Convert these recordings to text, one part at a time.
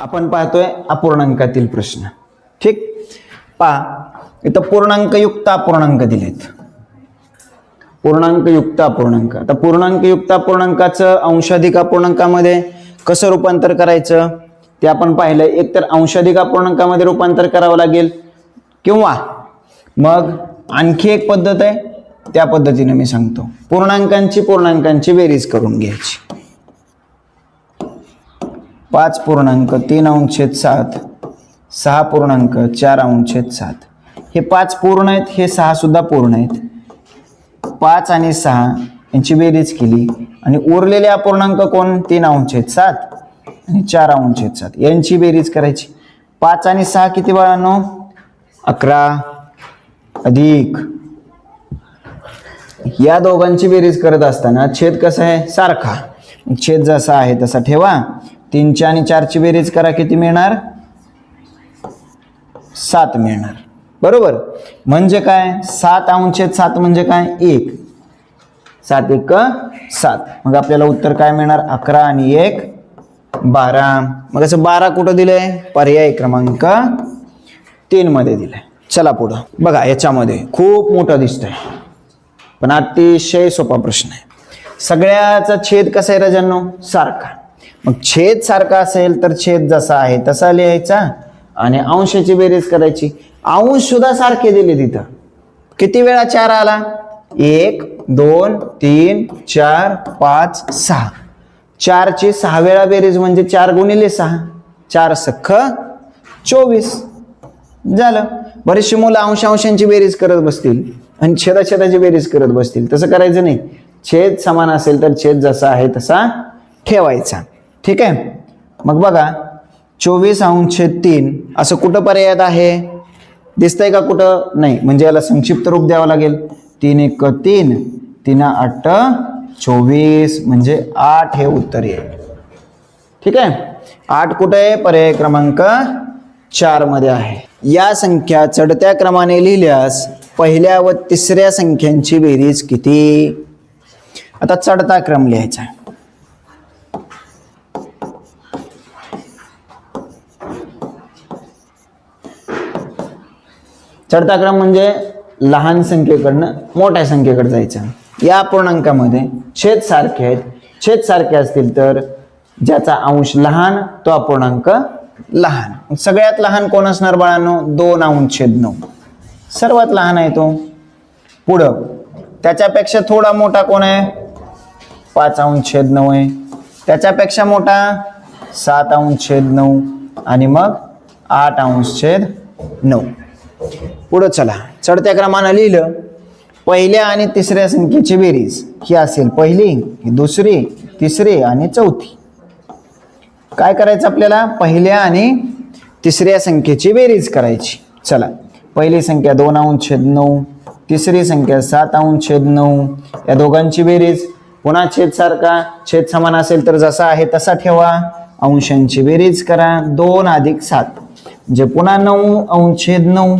आपण पाहतोय अपूर्णांकातील प्रश्न. ठीक, पहा इथं पूर्णांकयुक्त अपूर्णांक दिलेत. पूर्णांकयुक्त अपूर्णांक. आता पूर्णांकयुक्त अपूर्णांकाचं अंशाधिक अपूर्णांकामध्ये कसं रूपांतर करायचं ते आपण पाहिलं. एक तर अंशाधिक अपूर्णांकामध्ये रूपांतर करावं लागेल किंवा मग आणखी एक पद्धत आहे, त्या पद्धतीने मी सांगतो. पूर्णांकांची बेरीज करून घ्यायची. 5.3/7 6.4/7 हे 5 पूर्ण आहेत, हे 6 सुद्धा पूर्ण आहेत. 5 आणि 6 यांची बेरीज केली आणि उरलेले अपूर्णांक कोण 3/7 आणि 4/7 यांची बेरीज करायची. 5 आणि 6 किती बाळांनो 11 अधिक या दोघांची बेरीज करत असताना छेद कसा आहे सारखा, छेद जसा आहे तसा ठेवा. 3 आणि 4 ची बेरीज करा, किती मिळणार 7 मिळणार. बरोबर, म्हणजे काय 7/7 म्हणजे काय 1, 7 1 7. मग आपल्याला उत्तर काय मिळणार 11 आणि 1 12. मग असं 12 कुठं दिलंय पर्याय क्रमांक 3 मध्ये दिलंय. चला पुढं बघा, याच्यामध्ये खूप मोठं दिसतंय पण अतिशय सोपा प्रश्न आहे. सगळ्याचा छेद कसा आहे राजांनो सारखा. मग छेद सारखा असेल तर छेद जसा आहे तसा लिहायचा आणि अंशाची बेरीज करायची. अंश सुद्धा सारखे दिले तिथं. किती वेळा 4 आला 1 2 3 4 5 6. 4 ची 6 वेळा बेरीज म्हणजे 4 गुणिले 6 4 सख्ख 24 झालं. बरेचशी मुलं अंशांची बेरीज करत बसतील आणि छेदाची बेरीज करत बसतील. तसं करायचं नाही. छेद समान असेल तर छेद जसा आहे तसा ठेवायचा. ठीक आहे. मग बघा 24/3 असं कुठं पर्यायात आहे दिसतंय का कुठं नाही, म्हणजे याला संक्षिप्त रूप द्यावं लागेल. 3 1 3 3 8 24 म्हणजे 8 हे उत्तर येईल. ठीक आहे. 8 कुठे आहे पर्याय क्रमांक 4 मध्ये आहे. या संख्या चढत्या क्रमाने लिहिल्यास पहिल्या व तिसऱ्या संख्यांची बेरीज किती. आता चढता क्रम लिहायचा. चढता क्रम म्हणजे लहान संख्येकडनं मोठ्या संख्येकडे जायचं. या अपूर्णांकामध्ये छेद सारखे आहेत. छेद सारखे असतील तर ज्याचा अंश लहान तो अपूर्णांक लहान. सगळ्यात लहान कोण असणार बाळांनो 2/9. सर्वात लहान आहे तो. पुढं त्याच्यापेक्षा थोडा मोठा कोण आहे 5/9 आहे. त्याच्यापेक्षा मोठा 7/9 आणि मग 8/9. पुढं चला, चढत्या क्रमानं लिहिलं. पहिल्या आणि तिसऱ्या संख्येची बेरीज ही असेल पहिली, ही दुसरी, तिसरी आणि चौथी. काय करायचं आपल्याला पहिल्या आणि तिसऱ्या संख्येची बेरीज करायची. चला, पहिली संख्या 2/9, तिसरी संख्या 7/9. या दोघांची बेरीज पुन्हा छेद सारखा, छेद समान असेल तर जसा आहे तसा ठेवा. अंशांची बेरीज करा 2 + 7 म्हणजे पुन्हा 9/9.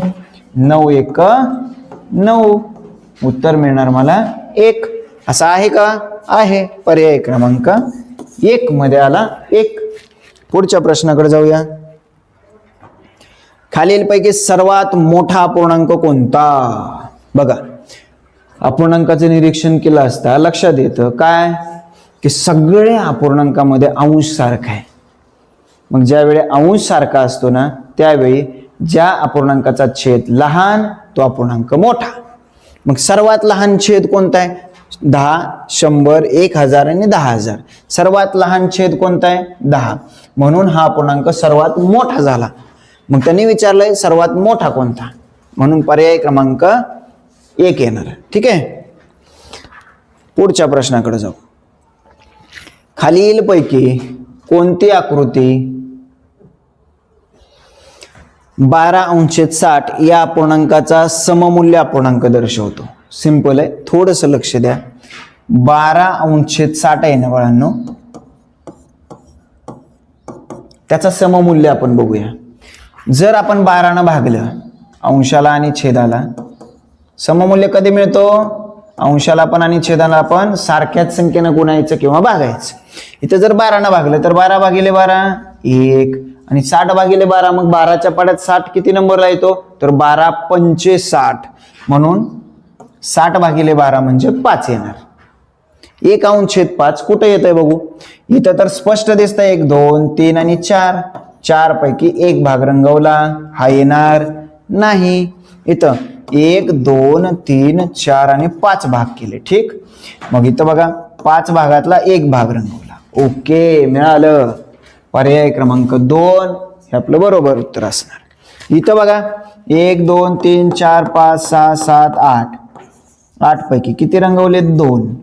9 1 9 उत्तर मिळणार मला 1. असं आहे का आहे. पर्याय क्रमांक 1 मध्ये आला 1. पुढच्या प्रश्नाकडे जाऊया. खालीलपैकी सर्वात मोठा अपूर्णांक कोणता. बघा, अपूर्णांकाचं निरीक्षण केलं असता लक्षात येतं काय की सगळ्या अपूर्णांकामध्ये अंश सारखा आहे. मग ज्यावेळी अंश सारखा असतो ना त्यावेळी ज्या अपूर्णांकाचा छेद लहान तो अपूर्णांक मोठा. मग सर्वात लहान छेद कोणता आहे 10 100 1000 आणि 10000. सर्वात लहान छेद कोणता आहे 10. म्हणून हा अपूर्णांक सर्वात मोठा झाला. मग त्यांनी विचारलंय सर्वात मोठा कोणता, म्हणून पर्याय क्रमांक 1 येणार. ठीक आहे. पुढच्या प्रश्नाकडे जाऊ. खालीलपैकी कोणती आकृती 12/60 या अपूर्णांकाचा सममूल्य अपूर्णांक दर्शवतो. सिंपल आहे, थोडंसं लक्ष द्या. 12/60 आहे ना बाळांनो, त्याचा सममूल्य आपण बघूया. जर आपण 12 भागलं अंशाला आणि छेदाला, सममूल्य कधी मिळतो अंशाला पण आणि छेदाला पण सारख्याच संख्येनं गुणायचं किंवा भागायचं. इथे जर 12 भागलं तर 12 भागिले 12 1 आणि 60/12 मग 12च्या पाड्यात 60 किती नंबरला येतो तर 12 पंचे 60 म्हणून 60/12 म्हणजे 5 येणार. 1/5 कुठे येतंय बघू इथं तर स्पष्ट दिसतंय 1 2 3 आणि 4 4 पैकी एक भाग रंगवला हा येणार नाही. इथं 1 2 3 4 आणि 5 भाग केले ठीक. मग इथं बघा 5 भागातला एक भाग रंगवला ओके मिळालं. पर्याय क्रमांक 2 हे आपलं बरोबर उत्तर असणार. इथं बघा 1 2 3 4 5 6 7 8 8 पैकी किती रंगवले 2.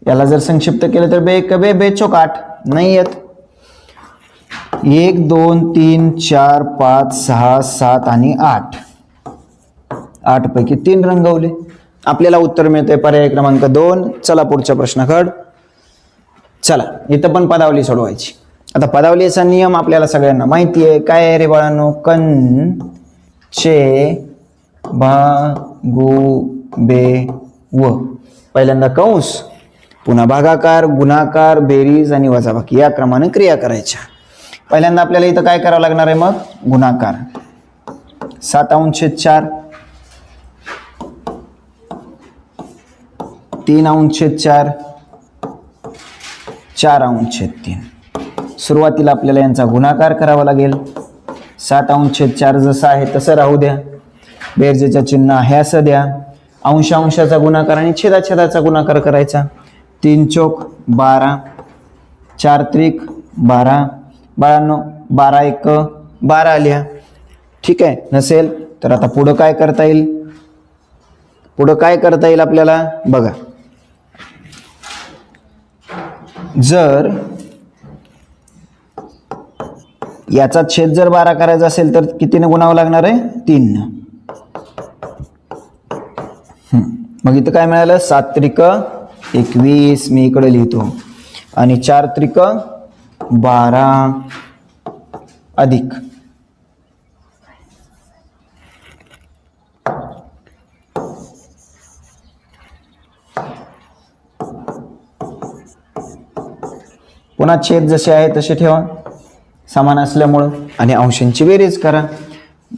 याला जर संक्षिप्त केलं तर बे कबे बेचोक 8 नाही येत. 1 2 3 4 5 6 7 आणि 8 8 पैकी 3 रंगवले. आपल्याला उत्तर मिळते पर्याय क्रमांक 2. चला पुढच्या प्रश्नाकडे. चला इथं पण पदावली सोडवायची. आता पदावलीचा नियम आपल्याला सगळ्यांना माहिती आहे काय आहे रे बाळांनो कन चे भागू बे व पहिल्यांदा कंस पुन्हा भागाकार गुणाकार बेरीज आणि वजाबाकी या क्रमाने क्रिया करायच्या. पहिल्यांदा आपल्याला इथं काय करावं लागणार आहे मग गुणाकार 7/4 3/4 4/3 सुरुवातीला आपल्याला यांचा गुणाकार करावा लागेल. 7/4 जसं आहे तसं राहू द्या. बेरजेचं चिन्ह आहे असं द्या. अंशाचा गुणाकार आणि छेदाचा गुणाकार करायचा. 3 चौक 12 4 त्रिक 12 बाळांनो 12 1 12 आल्या ठीक आहे. नसेल तर आता पुढं काय करता येईल आपल्याला बघा. जर याचा छेद जर 12 करायचा असेल तर कितीने गुणावं लागणार आहे 3 न. मग इथं काय मिळालं 7 त्रिक 21 मी इकडे लिहितो आणि 4 त्रिक 12 अधिक पुन्हा छेद जसे आहे तसे ठेवा समान असल्यामुळं आणि अंशांची बेरीज करा.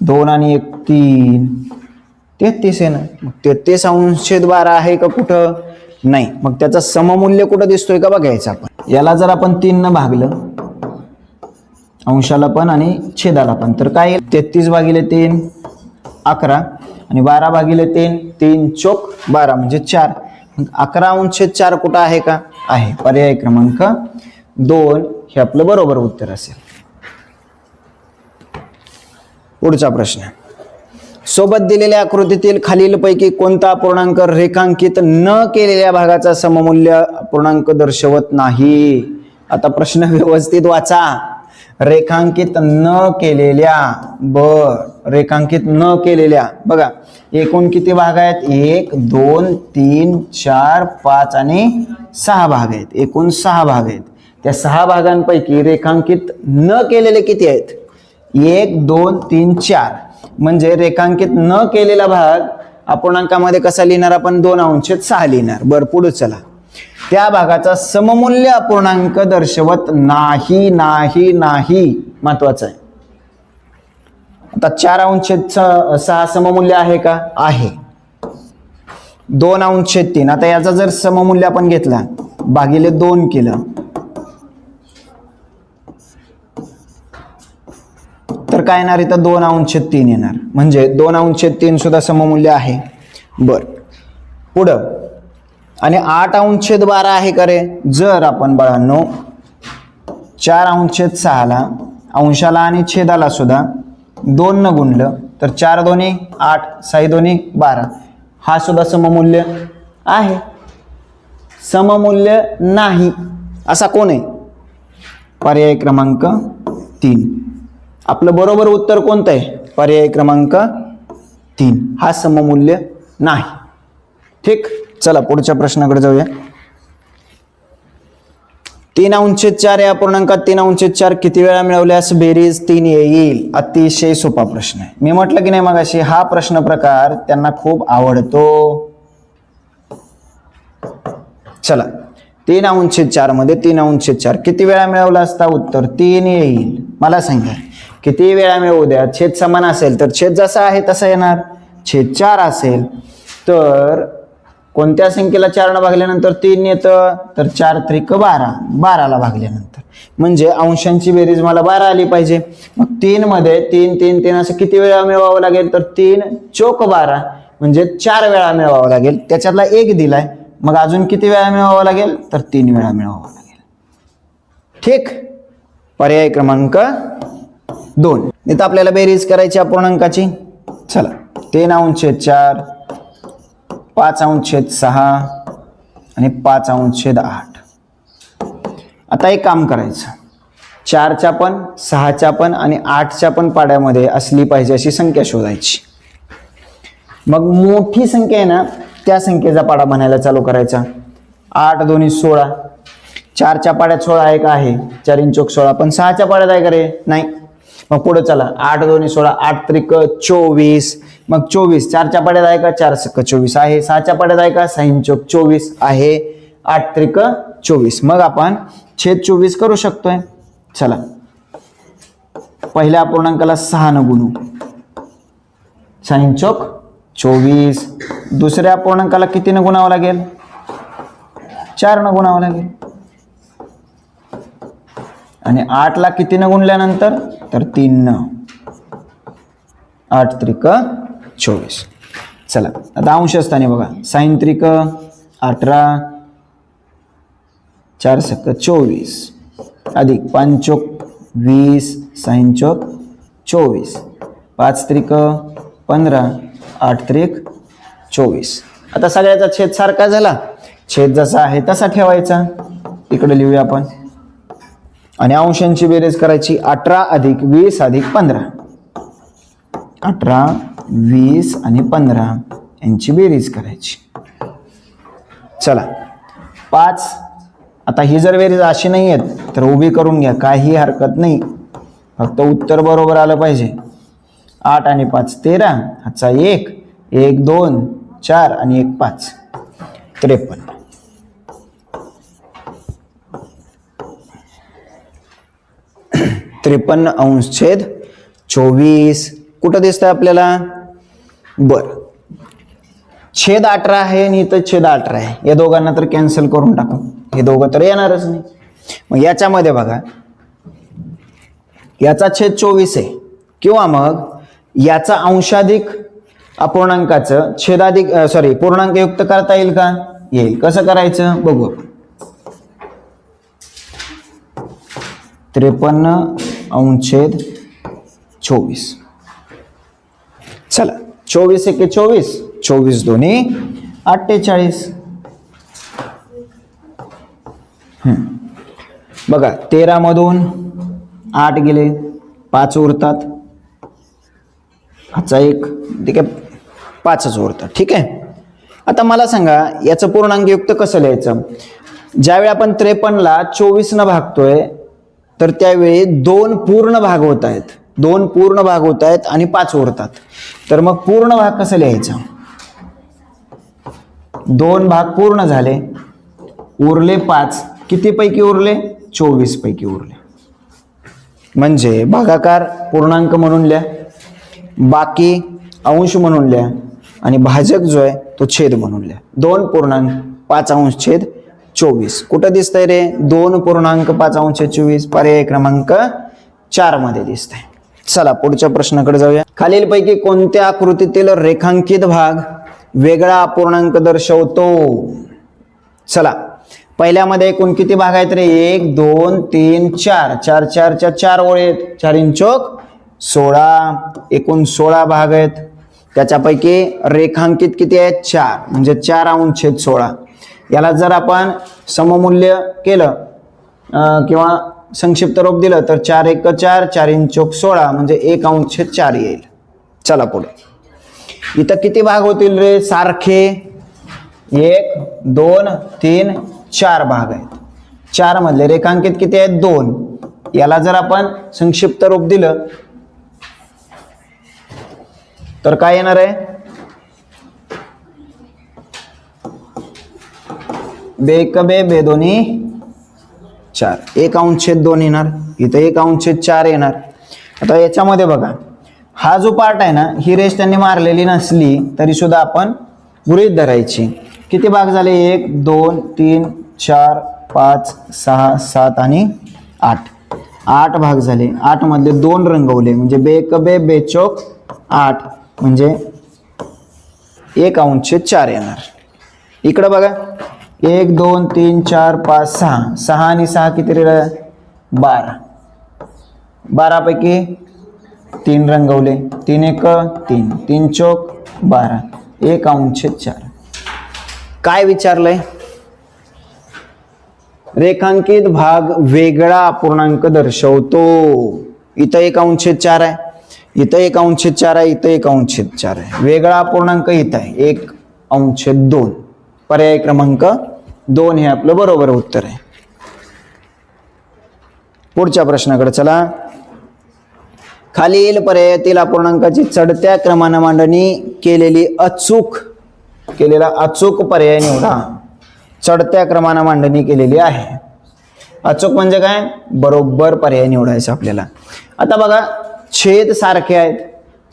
2 आणि 1 3 33 आहे ना. मग 33/12 आहे का कुठं नाही. मग त्याचा सममूल्य कुठं दिसतोय का बघायचं आपण. याला जर आपण 3 न भागलं अंशाला पण आणि छेदाला पण तर काय 33/3 11 आणि 12/3 3 चौक 12 म्हणजे 4. मग 11/4 कुठं आहे का आहे. पर्याय क्रमांक 2 हे आपलं बरोबर उत्तर असेल. पुढचा प्रश्न सोबत दिलेल्या आकृतीतील खालीलपैकी कोणता अपूर्णांक रेखांकित न केलेल्या भागाचा सममूल्य अपूर्णांक दर्शवत नाही. आता प्रश्न व्यवस्थित वाचा. रेखांकित न केलेल्या बघा एकूण किती भाग आहेत 1 2 3 4 5 आणि 6 भाग आहेत. एकूण 6 भाग आहेत. त्या 6 भागांपैकी रेखांकित न केलेले किती आहेत 1 2 3 4 म्हणजे रेखांकित न केलेला भाग अपूर्णांकामध्ये कसा लिहिणार आपण 2/6 लिहिणार. बरं पुढे चला. त्या भागाचा सममूल्य अपूर्णांक दर्शवत नाही महत्वाचं आहे. आता 4/6 सममूल्य आहे का आहे. 2/3 आता याचा जर सममूल्य आपण घेतला भागिले 2 केलं तर काय येणार इथं 2/3 येणार म्हणजे 2/3 सुद्धा सममूल्य आहे. बर पुढं आणि 8/12 आहे का रे. जर आपण बाळांनो 4/6 ला अंशाला आणि छेदाला सुद्धा 2 न गुणलं तर 4 2 8 6 2 12 हा सुद्धा सममूल्य आहे. सममूल्य नाही असा कोण आहे पर्याय क्रमांक 3. आपलं बरोबर उत्तर कोणतं आहे पर्याय क्रमांक 3 हा सममूल्य नाही. ठीक चला पुढच्या प्रश्नाकडे जाऊया. 3/4 या अपूर्णांकात 3/4 किती वेळा मिळवल्यास बेरीज 3 येईल. अतिशय सोपा प्रश्न आहे. मी म्हटलं की नाही मगाशी हा प्रश्न प्रकार त्यांना खूप आवडतो. चला 3/4 मध्ये 3/4 किती वेळा मिळवला असता उत्तर 3 येईल. मला सांगा किती वेळा मिळवू द्या, छेद समान असेल तर छेद जसा आहे तसा येणार. छेद 4 असेल तर कोणत्या संख्येला 4 ने भागल्यानंतर 3 येतं, तर 4 त्रिक 12, 12ला भागल्यानंतर म्हणजे अंशांची बेरीज मला 12 आली पाहिजे. मग 3 मध्ये 3 3 3 असं किती वेळा मिळवावं लागेल, तर 3 चौक 12 म्हणजे 4 वेळा मिळवावं लागेल. त्याच्यातला 1 दिलाय, मग अजून किती वेळा मिळवावं लागेल, तर 3 वेळा मिळवावं लागेल. ठीक. पर्याय क्रमांक 2. इथं आपल्याला बेरीज करायची अपूर्णांकाची. चला 3/4, 5/6 आणि 5/8. आता एक काम करायचं, 4च्या पण 6च्या पण आणि 8च्या पण पाड्यामध्ये असली पाहिजे अशी संख्या शोधायची. मग मोठी संख्या आहे ना त्या संख्येचा पाडा म्हणायला चालू करायचा. 8 2 16, 4च्या पाड्यात 16 एक आहे, 4 चौक 16, पण 6च्या पाड्यात आहे का रे, नाही. मग पुढे चला 8 2 16, 8 त्रिक 24, मग 24 4च्या पाड्यात आहे का, 4 सक 24 आहे. 6च्या पाड्यात आहे का, 6 चौक 24 आहे. 8 त्रिक 24, मग आपण छेद 24 करू शकतोय. चला पहिल्या अपूर्णांकाला 6 न गुणू, 6 चौक 24. दुसऱ्या अपूर्णांकाला किती न गुणावं लागेल, 4 न गुणावं लागेल. आणि 8ला किती न गुणल्यानंतर, तर 3 न. 8 त्रिक 24. चला आता अंशस्थानी बघा, 6 त्रिक 18, 4 सक 24 अधिक 5 चौक 20, 6 चौक 24, 5 त्रिक 15, 8 त्रिक 24. आता सगळ्याचा छेद सारखा झाला, छेद जसा आहे तसा ठेवायचा. इकडे लिहूया आपण. आणि अंशांची बेरीज करायची. 18 अधिक 20 अधिक 15. 18 20 आणि 15 यांची बेरीज करायची. चला 5. आता ही जर बेरीज अशी नाही आहेत तर उभी करून घ्या, काही हरकत नाही, फक्त उत्तर बरोबर आलं पाहिजे. 8 आणि 5 13, हाचा 1 1 2 4 आणि 1 5 53. 53 अंश छेद 24 कुठं दिसतंय आपल्याला, बर. छेद 18 आहे आणि इथं छेद 18 आहे, या दोघांना तर कॅन्सल करून टाकू, हे दोघं तर येणारच नाही. मग याच्यामध्ये बघा, याचा छेद 24 आहे, किंवा मग याचा अंशाधिक अपूर्णांकाचं छेदाधिक पूर्णांक युक्त करता येईल का, येईल. कसं करायचं बघू आपण. 53 अंश छेद 24. चला 24 एके 24, 24 दोन्ही 48. बघा 13 मधून 8 गेले, 5 उरतात, हाचा 1 ठीक आहे, 5च उरतात. ठीक आहे. आता मला सांगा याचं पूर्णांक युक्त कसं लिहायचं. ज्यावेळी आपण 53ला 24 न भागतोय तर त्यावेळी 2 पूर्ण भाग होत आहेत, 2 पूर्ण भाग होत आहेत आणि 5 उरतात. तर मग पूर्ण भाग कसं लिहायचा, 2 भाग पूर्ण झाले, उरले 5, किती पैकी उरले, 24 पैकी उरले. म्हणजे भागाकार पूर्णांक म्हणून लिहा, बाकी अंश म्हणून लिहा, आणि भाजक जो आहे तो छेद म्हणून लिहा. 2.5 अंश छेद 24 कुठं दिसतंय रे, 2.5 अंश छेद 24 पर्याय क्रमांक 4 मध्ये दिसतंय. चला पुढच्या प्रश्नाकडे जाऊया. खालीलपैकी कोणत्या आकृतीतील रेखांकित भाग वेगळा अपूर्णांक दर्शवतो. चला पहिल्यामध्ये एकूण किती भाग आहेत रे, 1 2 3 4, 4 4 च्या 4 ओळी आहेत, 4 चौक 16, एकूण 16 भाग आहेत. त्याच्यापैकी रेखांकित किती आहेत, 4, म्हणजे 4 अंश छेद 16. याला जर आपण सममूल्य केलं किंवा संक्षिप्त रूप दिलं तर 4 1 4, 4 चौक 16 म्हणजे 1 अंश छेद 4 येईल. चला पुढे. इथं किती भाग होतील रे, सारखे 1 2 3 4 भाग आहेत. 4 मधले रेखांकित किती आहेत, 2. याला जर आपण संक्षिप्त रूप दिलं तर काय येणार आहे, बे एक बे, बे दोन्ही 4 1/2 येणार, इथं 1/4 येणार. आता याच्यामध्ये बघा हा जो पार्ट आहे ना, ही रेष त्यांनी मारलेली नसली तरी सुद्धा आपण गृहीत धरायची. किती भाग झाले? 1 2 3 4 5 6 7 आणि 8 भाग झाले. 8 मधले 2 रंगवले म्हणजे बेकबे बेचोक 8 म्हणजे 1/4 येणार. इकडं बघा 1 2 3 4 5 6 6 आणि 6 किती रे? 12. 12 पैकी 3 रंगवले. 3 1 3 3 चौक 12 1/4. काय विचारलंय? रेखांकित भाग वेगळा अपूर्णांक दर्शवतो. इथं 1/4 आहे, इथं 1/4 आहे, इथं 1/4 आहे. वेगळा अपूर्णांक इथं आहे 1/2. पर्याय क्रमांक 2 हे आपलं बरोबर उत्तर आहे. पुढच्या प्रश्नाकडे चला. खालील पर्यायातील अपूर्णांकाची चढत्या क्रमानं मांडणी केलेला अचूक पर्याय निवडा. चढत्या क्रमानं मांडणी केलेली आहे. अचूक म्हणजे काय? बरोबर पर्याय निवडायचा आपल्याला. आता बघा छेद सारखे आहेत.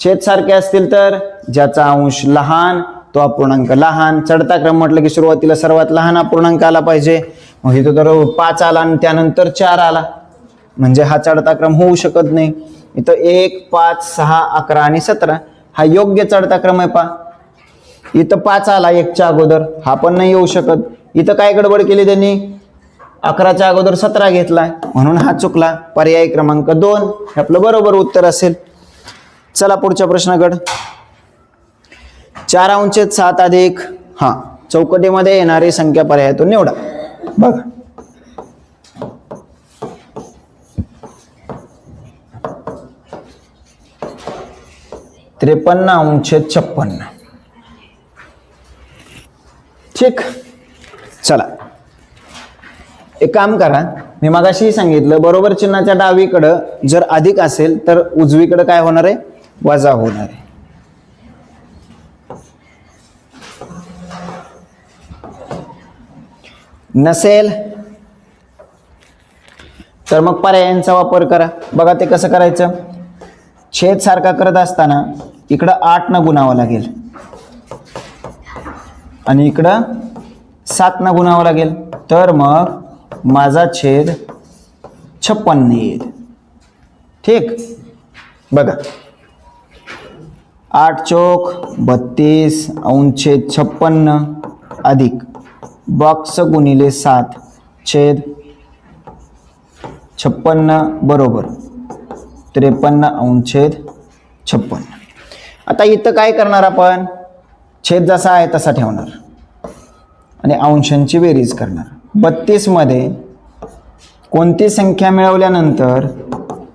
छेद सारखे असतील तर ज्याचा अंश लहान तो अपूर्णांक लहान. चढता क्रम म्हटलं की सुरुवातीला सर्वात लहान अपूर्णांक आला पाहिजे. मग इथं तर 5 आला आणि त्यानंतर 4 आला म्हणजे हा चढता क्रम होऊ शकत नाही. इथं 1 5 6 11 आणि 17 हा योग्य चढता क्रम आहे. इथं 5 आला 1च्या अगोदर, हा पण नाही येऊ शकत. इथं काय गडबड केली त्यांनी? 11च्या अगोदर 17 घेतलाय म्हणून हा चुकला. पर्याय क्रमांक 2 हे आपलं बरोबर उत्तर असेल. चला पुढच्या प्रश्नाकडे. 4/7 अधिक चौकटीमध्ये येणारी संख्या पर्यायातून निवडा. बघा 53/56. ठीक. चला एक काम करा, मी मगाशी सांगितलं बरोबर चिन्हाच्या डावीकडं जर अधिक असेल तर उजवीकडे काय होणार आहे? वजा होणार आहे. नसेल तर मग पर्यायांचा वापर करा. बघा ते कसं करायचं. छेद सारखा करत असताना इकडं 8 न गुणावं लागेल आणि इकडं 7 न गुणावं लागेल. तर मग माझा छेद 56 येईल. ठीक. बघा 8 चौक 32 अंशछेद 56 अधिक बॉक्स गुणिले 7 छेद 56 बरोबर 53 अंशछेद 56. आता इथं काय करणार आपण? छेद जसा आहे तसा ठेवणार आणि अंशांची बेरीज करणार. 32 मध्ये कोणती संख्या मिळवल्यानंतर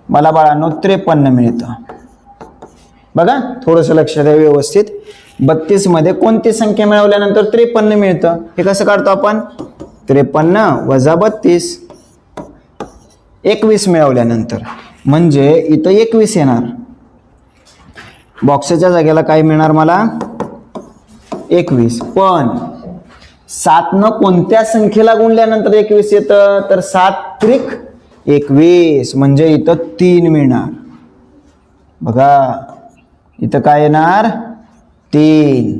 मला बाळांनो 53 मिळतं? बघा थोडंसं लक्ष द्या व्यवस्थित. 32 मध्ये कोणती संख्या मिळवल्यानंतर 53 मिळतं? हे कसं काढतो आपण? 53 वजा 32 21 मिळवल्यानंतर म्हणजे इथं 21 येणार. बॉक्सच्या जागेला काय मिळणार मला? 21. पण 7 न कोणत्या संख्येला गुणल्यानंतर 21 येतं? तर 7 त्रिक 21 म्हणजे इथं 3 मिळणार. बघा इथं काय येणार? 3.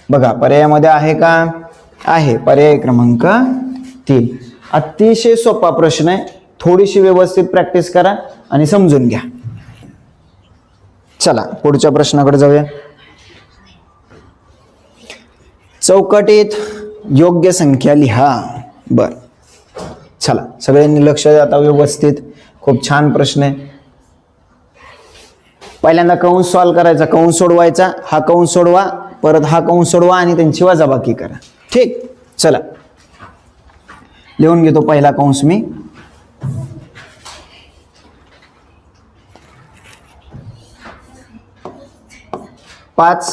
बघा पर्यायामध्ये आहे का? आहे. पर्याय क्रमांक 3. अतिशय सोपा प्रश्न आहे. थोडीशी व्यवस्थित प्रॅक्टिस करा आणि समजून घ्या. चला पुढच्या प्रश्नाकडे जाऊया. चौकटीत योग्य संख्या लिहा. बर चला सगळ्यांनी लक्ष द्या आता व्यवस्थित. खूप छान प्रश्न आहे. पहिल्यांदा कंस सॉल्व करायचा, कंस सोडवायचा, हा कंस सोडवा, परत हा कंस सोडवा आणि त्यांची वजाबाकी करा. ठीक. चला लिहून घेतो पहिला कंस मी. 5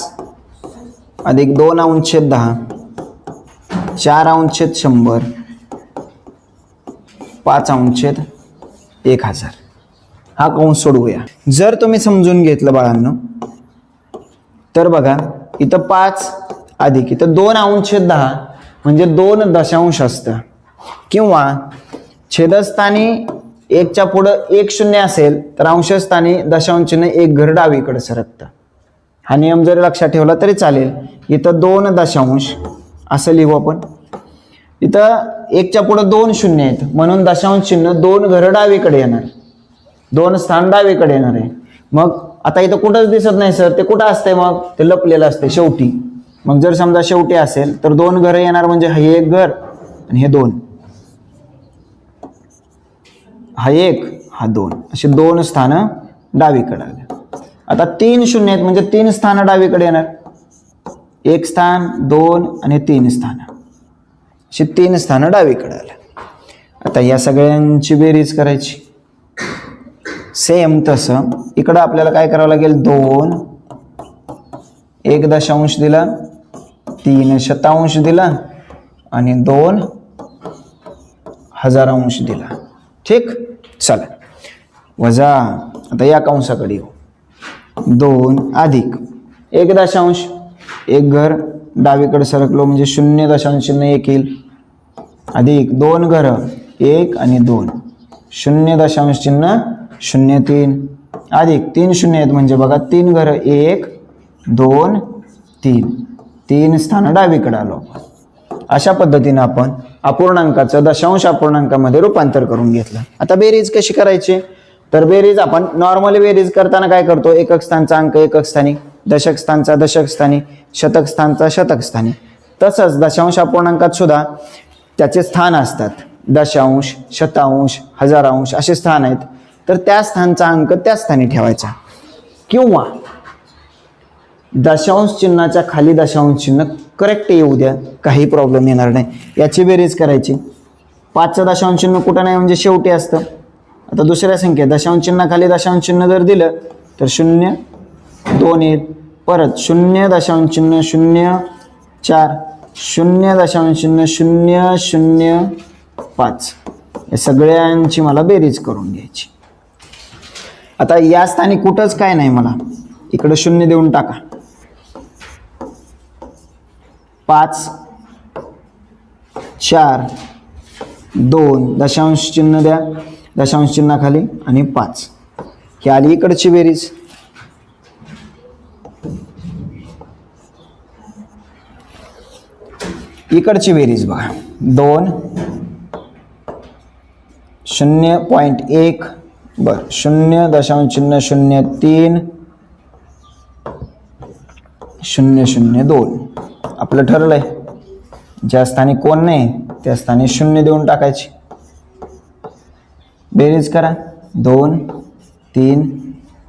अधिक 2 अंशछेद 10 4 अंशछेद 100 5 अंशछेद 1000. हा कंस सोडवूया. जर तुम्ही समजून घेतलं बाळांनो तर बघा इथं 5 अधिक इथं 2 अंशछेद 10 म्हणजे 2 दशांश असतं किंवा छेदस्थानी 1च्या पुढं 1 0 असेल तर अंशस्थानी दशांश चिन्ह 1 घर डावीकडे सरकतं. हा नियम जरी लक्षात ठेवला तरी चालेल. इथं 2 दशांश असं लिहू आपण. इथं 1च्या पुढं 2 शून्य आहेत म्हणून दशांश चिन्ह 2 घर डावीकडे येणार, 2 स्थान डावीकडे येणार आहे. मग आता इथं कुठंच दिसत नाही सर, ते कुठं असतंय मग? ते लपलेलं असते शेवटी. मग जर समजा शेवटी असेल तर 2 घरं येणार म्हणजे हे 1 घर आणि हे 2, हा 1 हा 2, अशी 2 स्थानं डावीकडे आले. आता 3 शून्य आहेत म्हणजे 3 स्थानं डावीकडे येणार, 1 स्थान 2 आणि 3 स्थानं, अशी 3 स्थानं डावीकडे आले. आता या सगळ्यांची बेरीज करायची. सेम तसं इकडं आपल्याला काय करावं लागेल? 2 1 दशांश दिला, 3 शतांश दिला आणि 2 हजारांश दिला. ठीक, चला वजा. आता या कंसाकडे येऊ. 2 अधिक 1 दशांश 1 घर डावीकडे सरकलो म्हणजे 0.1 येईल, अधिक 2 घर 1 आणि 2 0.03 अधिक 3 शून्य आहेत म्हणजे बघा 3 घर 1 2 3, 3 स्थानं डावीकडे आलो. अशा पद्धतीने आपण अपूर्णांकाचं दशांश अपूर्णांकामध्ये रूपांतर करून घेतलं. आता बेरीज कशी करायची? तर बेरीज आपण नॉर्मली बेरीज करताना काय करतो? एकक स्थानचा अंक एकक स्थानी, दशक स्थानचा दशक स्थानी, शतक स्थानचा शतक स्थानी. तसंच दशांश अपूर्णांकात सुद्धा त्याचे स्थान असतात. दशांश, शतांश, हजारांश असे स्थान आहेत. तर त्या स्थानचा अंक त्या स्थानी ठेवायचा किंवा दशांश चिन्हाच्या खाली दशांश चिन्ह करेक्ट येऊ द्या, काही प्रॉब्लेम येणार नाही. याची बेरीज करायची. 5चं दशांश चिन्ह कुठं नाही म्हणजे शेवटी असतं. आता दुसऱ्या संख्या दशांश चिन्हाखाली दशांश चिन्ह जर दिलं तर 0 2 येईल, परत 0.0 4 0.0 5 या सगळ्यांची मला बेरीज करून घ्यायची. आता या स्थानी कुठंच काय नाही, मला इकडं 0 देऊन टाका. 5 4 2 दशांश चिन्ह द्या, दशांश चिन्हाखाली आणि 5 ही आली इकडची बेरीज. इकडची बेरीज बघा 2 0.1 बर 0.03 0.02 आपलं ठरलंय. ज्या स्थानी कोण नाही त्या स्थानी 0 देऊन टाकायची. बेरीज करा 2 3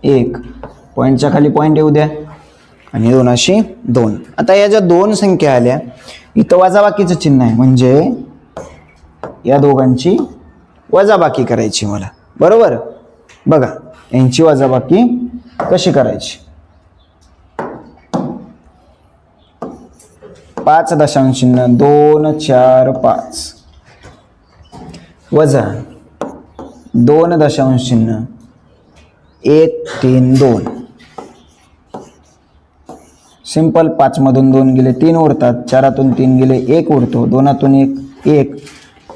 1 पॉईंटच्या खाली पॉईंट येऊ द्या आणि 2 2. आता या ज्या 2 संख्या आल्या इथं वजाबाकीचं चिन्ह आहे म्हणजे या दोघांची वजाबाकी करायची मला, बरोबर? बघा यांची वजाबाकी कशी करायची. 5.2 4 5 वजा 2.1 3 2. सिंपल. 5 मधून 2 गेले 3 उरतात, 4तून 3 गेले 1 उरतो, 2तून 1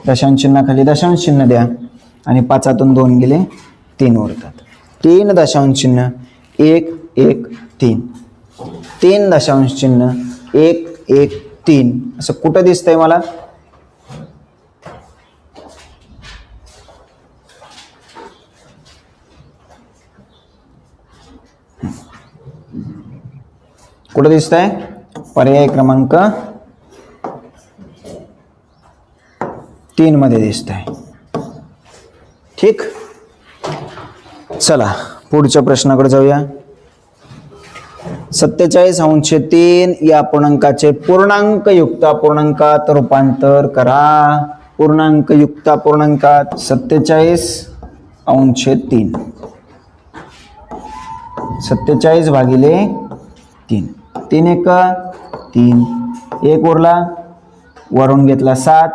दशांश चिन्हाखाली दशांश चिन्ह द्या आणि 5तून 2 गेले 3 उरतात. 3 दशांश चिन्ह 1 1 3 3 दशांश चिन्ह 1 1 3 असं कुठं दिसतंय मला? कुठं दिसतंय? पर्याय क्रमांक 3 मध्ये दिसतंय. ठीक, चला पुढच्या प्रश्नाकडे जाऊया. 47/3 या अपूर्णांकाचे पूर्णांकयुक्त अपूर्णांकात रूपांतर करा. पूर्णांकयुक्त अपूर्णांकात 47/3 47 भागिले 3 3 1 3 1 उरला, वरून घेतला 7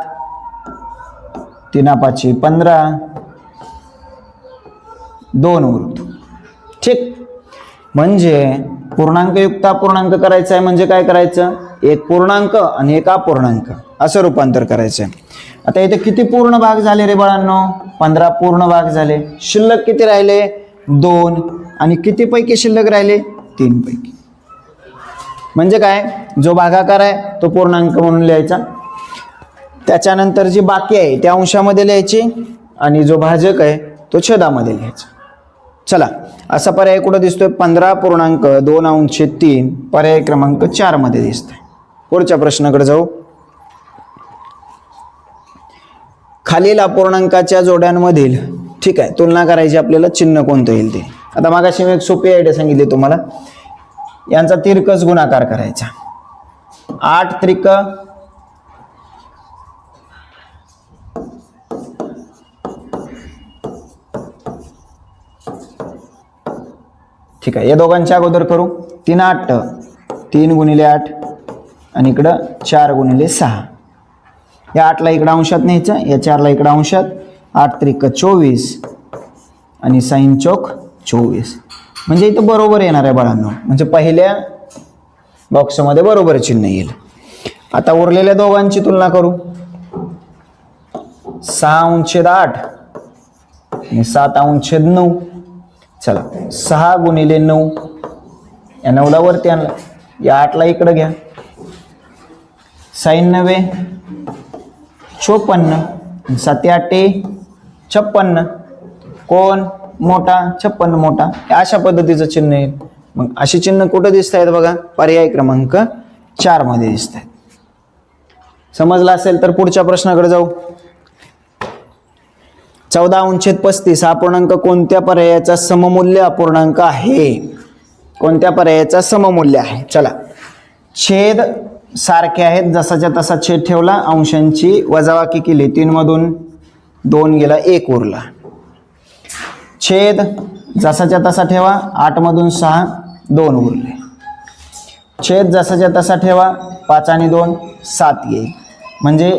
3 5 15 2 उरतो. ठीक, म्हणजे पूर्णांकयुक्त अपूर्णांक करायचा आहे म्हणजे काय करायचं, एक पूर्णांक आणि एक अपूर्णांक असं रूपांतर करायचं आहे. आता इथे किती पूर्ण भाग झाले रे बाळांनो, 15 पूर्ण भाग झाले. शिल्लक किती राहिले, 2. आणि किती पैकी शिल्लक राहिले, 3 पैकी. म्हणजे काय, जो भागाकार आहे तो पूर्णांक म्हणून लिहायचा, त्याच्यानंतर जी बाकी आहे त्या अंशामध्ये लिहायची आणि जो भाजक आहे तो छेदामध्ये लिहायचा. चला, असा पर्याय कुठं दिसतोय, 15.2/3 पर्याय क्रमांक 4 मध्ये दिसतोय. पुढच्या प्रश्नाकडे जाऊ. खालील अपूर्णांकाच्या जोड्यांमधील, ठीक आहे, तुलना करायची आपल्याला, चिन्ह कोणतं येईल ते. आता मागाशी मी एक सोपी आयडिया सांगितली तुम्हाला, यांचा तिरकस गुणाकार करायचा. 8 त्रिक ठीक आहे, या दोघांच्या अगोदर करू. 3 8 3 गुणिले 8 आणि इकडं 4 गुणिले 6. या 8ला इकडं अंशात न्यायचं, या 4ला इकडं अंशात. 8 त्रिक 24 आणि 6 चौक 24. म्हणजे इथं बरोबर येणार आहे बाळांनो, म्हणजे पहिल्या बॉक्समध्ये बरोबर चिन्ह येईल. आता उरलेल्या दोघांची तुलना करू. 6/8 आणि 7/9. चला, 6 गुणिले 9, या 9ला वरती आणला, या 8ला इकडं घ्या. 6 9 54, 7 8 56. कोण मोठा, 56 मोठा. अशा पद्धतीचं चिन्ह येईल. मग अशी चिन्ह कुठं दिसत आहेत बघा, पर्याय क्रमांक 4 मध्ये दिसत आहेत. समजलं असेल तर पुढच्या प्रश्नाकडे जाऊ. 14/35 हा अपूर्णांक कोणत्या पर्यायाचा सममूल्य अपूर्णांक आहे, कोणत्या पर्यायाचा सममूल्य आहे. चला, छेद सारखे आहेत, जसाच्या तसा छेद ठेवला, अंशांची वजाबाकी केली, 3 मधून 2 गेला, 1 उरला. छेद जसाच्या तसा ठेवा, 8 मधून 6 2 उरले. छेद जसाच्या तसा ठेवा, 5 आणि 2 7 येईल, म्हणजे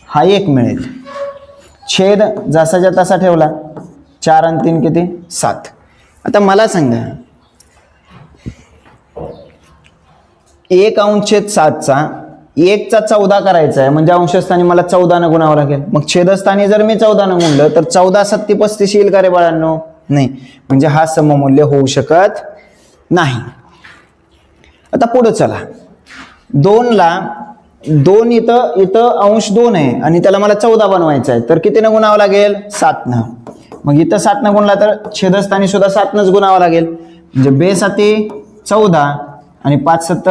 हा 1 मिळेल. छेद जसाच्या तसा ठेवला, 4 आणि 3 किती, 7. आता मला सांगा, 1/7चा 1चा 14 करायचा आहे, म्हणजे अंशस्थानी मला 14 न गुणावं लागेल. मग छेदस्थानी जर मी 14 न गुणलं तर 14 7 35 येईल का रे बाळांनो, नाही. म्हणजे हा सममूल्य होऊ शकत नाही. आता पुढे चला, 2ला 2 इथं अंश 2 आहे आणि त्याला मला 14 बनवायचा आहे, तर कितीनं गुणावं लागेल, 7 न. मग इथं 7 न गुणला तर छेदस्थानी सुद्धा 7 नच गुणावं लागेल. म्हणजे 2 7 14 आणि 5 7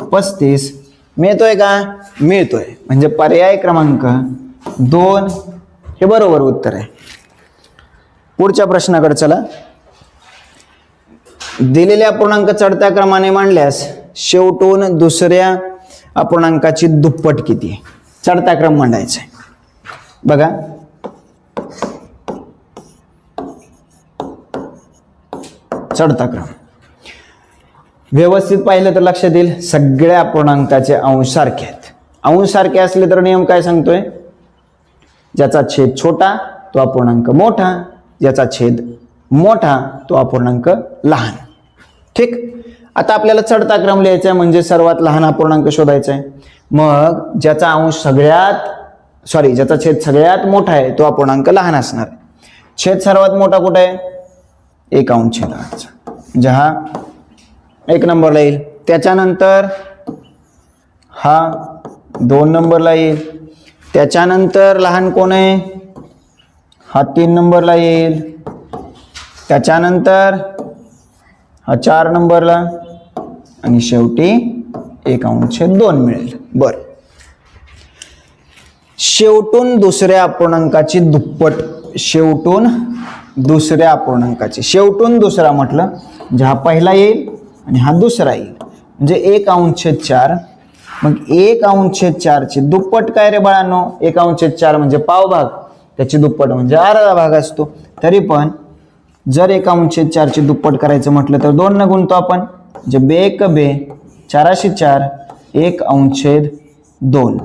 35 मिळतोय का, मिळतोय. म्हणजे पर्याय क्रमांक 2 हे बरोबर उत्तर आहे. पुढच्या प्रश्नाकडे चला. दिलेल्या अपूर्णांक चढत्या क्रमाने मांडल्यास शेवटून दुसऱ्या अपूर्णांकाची दुप्पट किती, चढता क्रम मांडायचा आहे. बघा, चढता क्रम व्यवस्थित पाहिलं तर लक्षात येईल, सगळ्या अपूर्णांकाचे अंश सारखे आहेत. अंश सारखे असले तर नियम काय सांगतोय, ज्याचा छेद छोटा तो अपूर्णांक मोठा, ज्याचा छेद मोठा तो अपूर्णांक लहान. ठीक. आता आपल्याला चढता क्रम लिहायचा आहे, म्हणजे सर्वात लहान अपूर्णांक शोधायचा आहे. मग ज्याचा अंश ज्याचा छेद सगळ्यात मोठा आहे तो अपूर्णांक लहान असणार आहे. छेद सर्वात मोठा कुठे आहे, 1/8. म्हणजे हा 1 नंबरला येईल. त्याच्यानंतर हा 2 नंबरला येईल. त्याच्यानंतर लहान कोण आहे, हा 3 नंबरला येईल. त्याच्यानंतर हा 4 नंबरला आणि शेवटी 1/2 मिळेल. बर, शेवटून दुसऱ्या अपूर्णांकाची दुप्पट, शेवटून दुसऱ्या अपूर्णांकाची, शेवटून दुसरा म्हटलं म्हणजे हा पहिला येईल आणि हा दुसरा येईल, म्हणजे 1/4. मग 1/4 ची दुप्पट काय रे बाळांनो, 1/4 म्हणजे पाव भाग, त्याची दुप्पट म्हणजे अर्धा भाग असतो. तरी पण जर 1/4 ची दुप्पट करायचं म्हटलं तर 2 न गुणतो आपण, म्हणजे 2 1 2 4 4 1/2.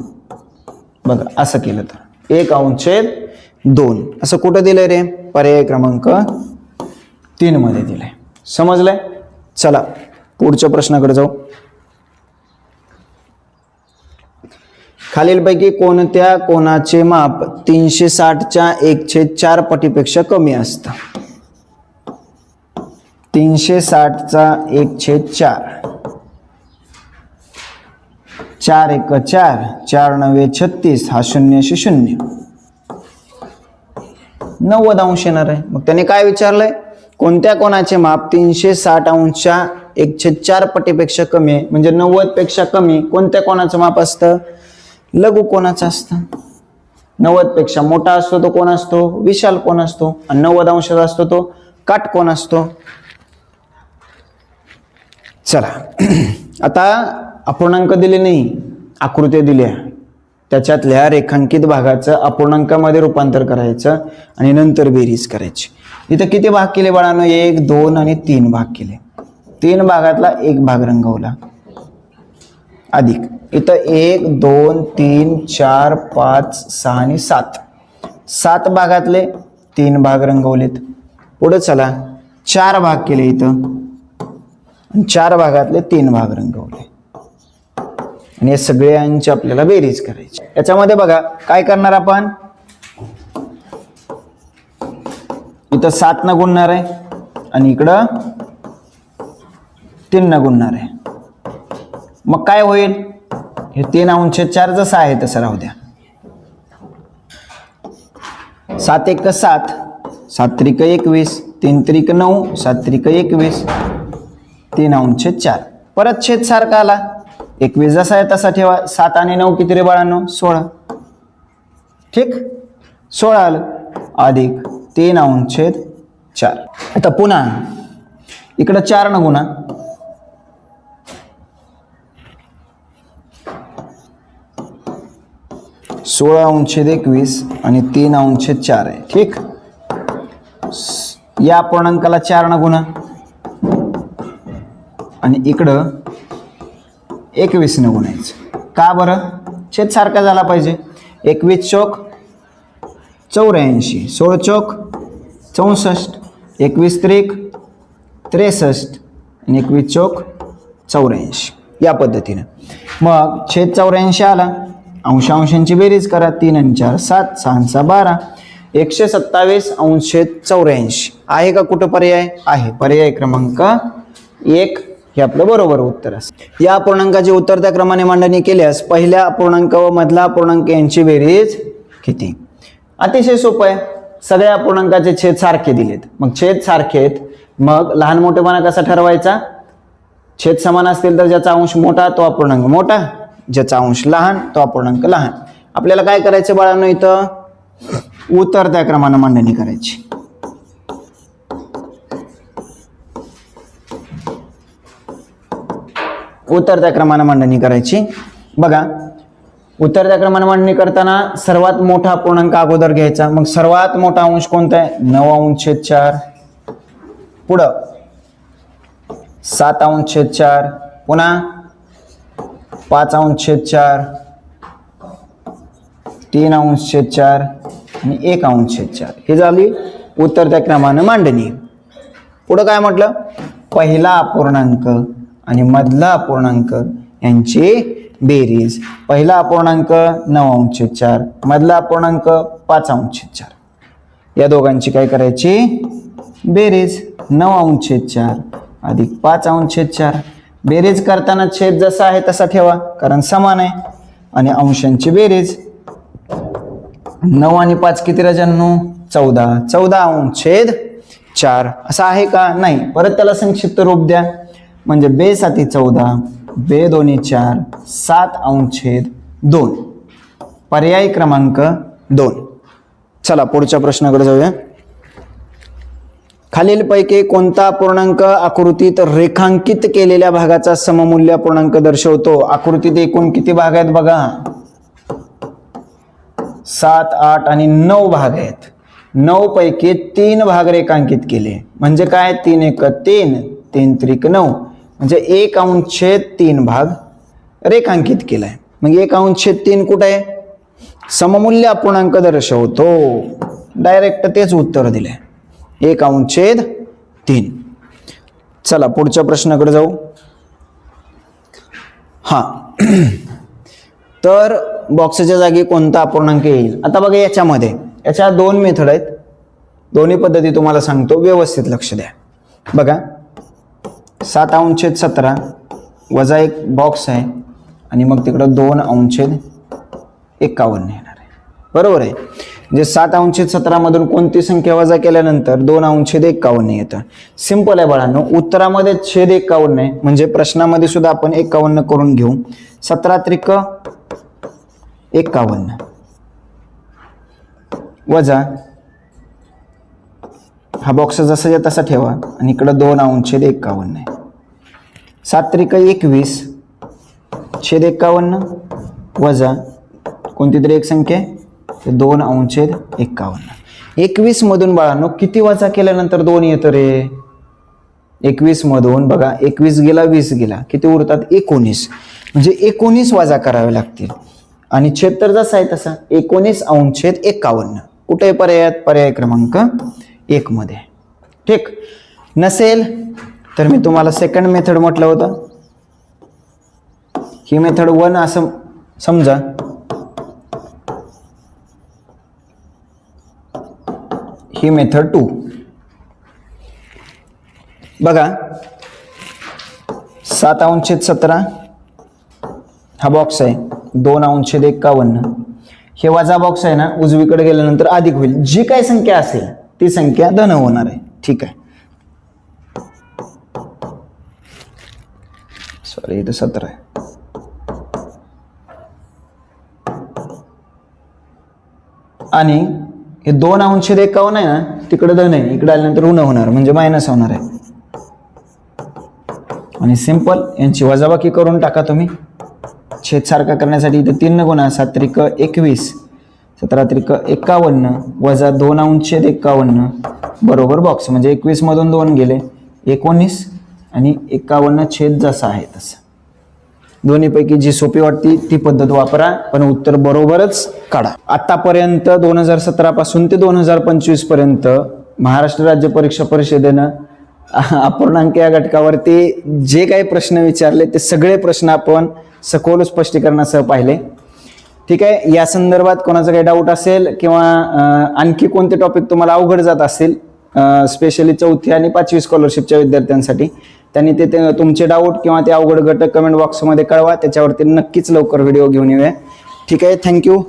बघा, असं केलं तर 1/2 असं कुठं दिलंय रे, पर्याय क्रमांक 3 मध्ये दिलंय. समजलंय. चला पुढच्या प्रश्नाकडे जाऊ. खालीलपैकी कोणत्या कोनाचे माप 360च्या 1/4 पटीपेक्षा कमी असतं? 360चा 1/4, 4 × 4, 4 × 9 = 36, हा 0 90 अंश येणार आहे. मग त्याने काय विचारलंय? कोणत्या कोणाचे माप 360 अंशच्या 1/4 पटीपेक्षा कमी आहे, म्हणजे 90 पेक्षा कमी कोणत्या कोणाचं माप असतं? लघु कोणाचं असतं. 90 पेक्षा मोठा असतो तो कोण असतो? विशाल कोण असतो. आणि 90 अंशाचा असतो तो काटकोन असतो. चला आता अपूर्णांक दिले नाही, आकृत्या दिल्या, त्याच्यातल्या रेखांकित भागाचं अपूर्णांकामध्ये रूपांतर करायचं आणि नंतर बेरीज करायची. इथं किती भाग केले बाळांनो? 1, 2 आणि 3 भाग केले. 3 भागातला 1 भाग रंगवला, अधिक इथं 1, 2, 3, 4, 5, 6 आणि 7, 7 भागातले 3 भाग रंगवलेत. पुढे चला 4 भाग केले इथं, 4 भागातले 3 भाग रंगवले आणि या सगळ्यांची आपल्याला बेरीज करायची. याच्यामध्ये बघा काय करणार आपण? इथं 7 न गुणणार आहे आणि इकडं 3 न गुणणार आहे. मग काय होईल? हे 3/4 जसं आहे तसं राहू द्या. 7 × 1 = 7, 7 × 3 = 21, 3 × 3 = 9, 7 × 3 = 21, 3/4. परत छेद सारखा आला, 21 जसा आहे तसा ठेवा. 7 आणि 9 किती रे बाळांनो? 16. ठीक, 16 आलं, अधिक 3/4. आता पुन्हा इकडं 4 न गुणा, 16/21 आणि 3/4 आहे. ठीक, या पूर्णांकाला 4 न गुणा आणि इकडं 21 न गुणायचं. का बरं? छेद सारखा झाला पाहिजे. 21 चौक 84, 16 चौक 64, 21 त्रिक 63 आणि 21 चौक 84, या पद्धतीनं. मग छेद 84 आला, अंशांची बेरीज करा. 3 आणि 4 7, 6 आणि 6 12, 127/84 आहे का? कुठं पर्याय आहे? पर्याय क्रमांक 1 हे आपलं बरोबर उत्तर असेल. या अपूर्णांकाचे उत्तर त्या क्रमाने मांडणी केल्यास पहिल्या अपूर्णांक व मधला अपूर्णांक यांची बेरीज किती? अतिशय सोपं आहे. सगळ्या अपूर्णांकाचे छेद सारखे दिलेत. मग छेद सारखे आहेत, मग लहान मोठेपणा कसा ठरवायचा? छेद समान असतील तर ज्याचा अंश मोठा तो अपूर्णांक मोठा, ज्याचा अंश लहान तो अपूर्णांक लहान. आपल्याला काय करायचं बाळांनो? इथं उत्तर त्या क्रमाने मांडणी करायची. उत्तर त्या क्रमाने मांडणी करायची. बघा उत्तर त्या क्रमाने मांडणी करताना सर्वात मोठा अपूर्णांक अगोदर घ्यायचा. मग सर्वात मोठा अंश कोणता आहे? 9/4. पुढं 7/4, पुन्हा 5/4, 3/4 आणि 1/4. ही झाली उत्तर त्या क्रमाने मांडणी. पुढं काय म्हटलं? पहिला अपूर्णांक आणि मधला अपूर्णांक यांची बेरीज. पहिला अपूर्णांक 9/4, मधला अपूर्णांक 5/4. या दोघांची काय करायची? बेरीज. 9/4 अधिक 5/4. बेरीज करताना छेद जसा आहे तसा ठेवा, कारण समान आहे. आणि अंशांची बेरीज. 9 आणि 5 किती राजांनो? 14. 14/4 असं आहे का? नाही. परत त्याला संक्षिप्त रूप द्या, म्हणजे बे 7 14, बे 2 4, 7/2. पर्याय क्रमांक 2. चला पुढच्या प्रश्नाकडे जाऊया. खालीलपैकी कोणता अपूर्णांक आकृतीत रेखांकित केलेल्या भागाचा सममूल्य अपूर्णांक दर्शवतो? आकृतीत एकूण किती भाग आहेत बघा? 7, 8 आणि 9 भाग आहेत. 9 पैकी 3 भाग रेखांकित केले, म्हणजे काय? 3 × 1 = 3, 3 × 3 = 9, म्हणजे 1/3 भाग रेखांकित केलाय. मग 1/3 कुठे आहे? सममूल्य अपूर्णांक दर्शवतो. डायरेक्ट तेच उत्तर दिले, 1/3. चला पुढच्या प्रश्नाकडे जाऊ. हां तर बॉक्सच्या जागी कोणता अपूर्णांक येईल. आता बघा याच्या दोन मेथड आहेत, दोन्ही पद्धती तुम्हाला सांगतो, व्यवस्थित लक्ष द्या. बघा 7/17 वजा एक बॉक्स आहे आणि मग तिकडं 2/51 येणार आहे. बरोबर आहे. म्हणजे 7/17 मधून कोणती संख्या वजा केल्यानंतर 2/51 येतं. सिंपल आहे बाळांनो, उत्तरामध्ये छेद 51 आहे म्हणजे प्रश्नामध्ये सुद्धा आपण 51 करून घेऊ. 17×51 वजा हा बॉक्स जसा तसा ठेवा आणि इकडं 2/51 आहे. 7×21 छेद 51 वजा कोणती तरी एक संख्या 2/51. 21 मधून बाळांनो किती वजा केल्यानंतर 2 येतं रे. 21 मधून बघा 21 गेला 20 गेला किती उरतात 19, म्हणजे 19 वजा करावे लागतील. आणि छेद तर जसा आहे तसा 19/51. कुठे पर्यायात, पर्याय क्रमांक 1 मध्ये. ठीक नसेल तर मी तुम्हाला सेकंड मेथड म्हटलं होतं, ही मेथड 1 असं समजा. ही मेथड 2. बघा 7/17 हा बॉक्स आहे, 2/51 हे वजा बॉक्स आहे ना, उजवीकडे गेल्यानंतर अधिक होईल. जी काही संख्या असेल ती संख्या धन होणार आहे. ठीक आहे, सॉरी इथं 17 आहे. आणि हे 2/51 आहे ना, तिकडे धन आहे, इकडे आल्यानंतर ऋण होणार म्हणजे मायनस होणार आहे. आणि सिंपल यांची वजाबाकी करून टाका तुम्ही. छेद सारखा करण्यासाठी इथं 3 गुणा 7×21 17×51 वजा 2/51 बरोबर बॉक्स, म्हणजे 21 मधून 2 गेले 19 आणि 51 छेद जसा आहे तसा. दोन्हीपैकी जी सोपी वाटती ती पद्धत वापरा, पण उत्तर बरोबरच काढा. आतापर्यंत 2017 पासून ते 2025 पर्यंत महाराष्ट्र राज्य परीक्षा परिषदेनं अपूर्णांक या घटकावरती जे काही प्रश्न विचारले ते सगळे प्रश्न आपण सखोल स्पष्टीकरणासह पाहिले. ठीक आहे, या संदर्भात कोणाचा काही डाऊट असेल किंवा आणखी कोणते टॉपिक तुम्हाला अवघड जात असेल, स्पेशली 4थी आणि 5वी स्कॉलरशिपच्या विद्यार्थ्यांसाठी, त्यांनी ते तुमचे डाऊट किंवा ते अवघड घटक कमेंट बॉक्समध्ये कळवा. त्याच्यावरती नक्कीच लवकर व्हिडिओ घेऊन येऊया. ठीक आहे, थँक्यू.